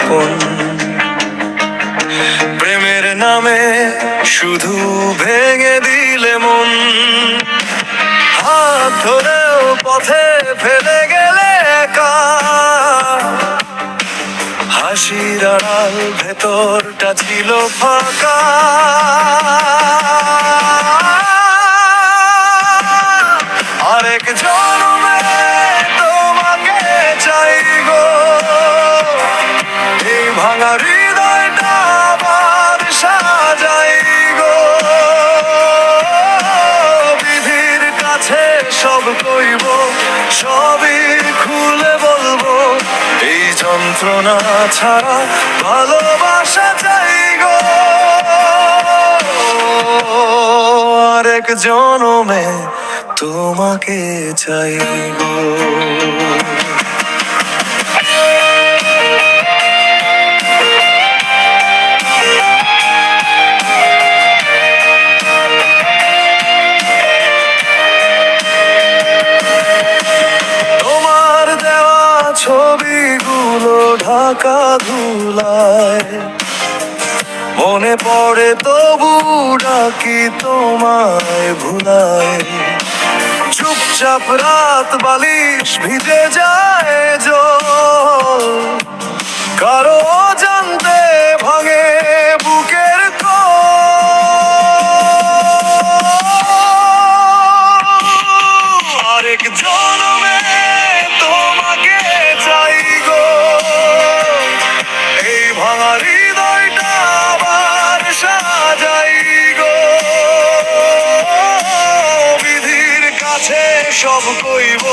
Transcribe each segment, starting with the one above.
আপন। প্রেমের নামে শুধু ভেঙে দিলে মন, হাত ধরেও পথে ফেলে গেলে একা। হাসির আড়াল ভেতরটা ছিল ফাঁকা। আরেক জন্মে তোমাকে চাই গো, এই ভাঙা হৃদয়টা আবার সাজাই গো। বিধির কাছে সব কইব, সবই খুলে বলবো, এই যন্ত্রণা ছাড়া ভালোবাসা চাই গো। আরেক জনমে তোমাকে চাই গো। তোমার দেওয়া ছবিগুলো ঢাকা ধুলায়, মনে পড়ে তবু ডাকি তোমায় ভুলায়। চুপচাপ রাত বালিশ ভিজে যায় জল, কারো জানতে ভাঙে বুকের আরেক জনমে তোমাকে চাই গো, এই ভাঙা হৃদয়টা আবার সাজাই গো। বিধির কাছে সব কইব,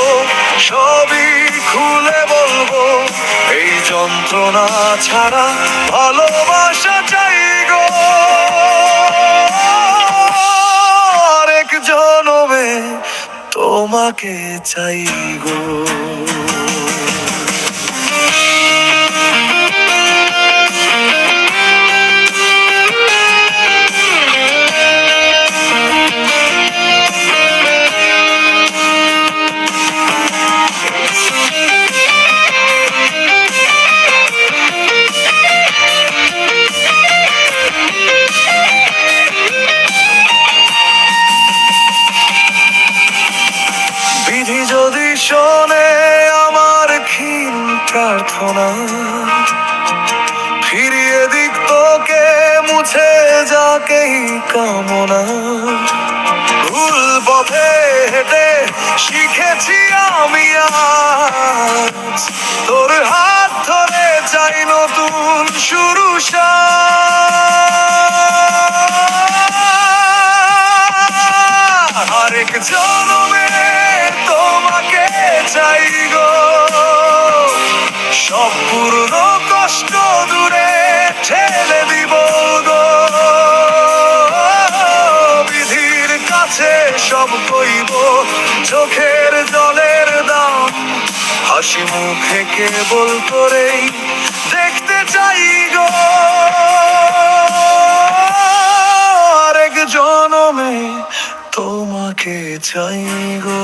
সবই খুলে বলবো, এই যন্ত্রণা ছাড়া ভালোবাসা চাই গো। আরেক জনমে তোমাকে চাই গো। বিধি যদি শোনে আমার ক্ষীণ প্রার্থনা, ফিরিয়ে দিক তোকে মুছে যাকেই কামনা। ভুল পথে হেঁটে শিখেছি আমি আজ, তোর হাত ধরে চাই নতুন শুরু। আরেক জনমে তোমাকে চাই গো, সব পুরনো কষ্ট দূরে ঠেলে দিব গো। বিধির কাছে সব কইব, চোখের জলের দাম হাসি মুখে কেবল করেই দেখতে চাই গো। আরেক জনমে তোমাকে চাই গো।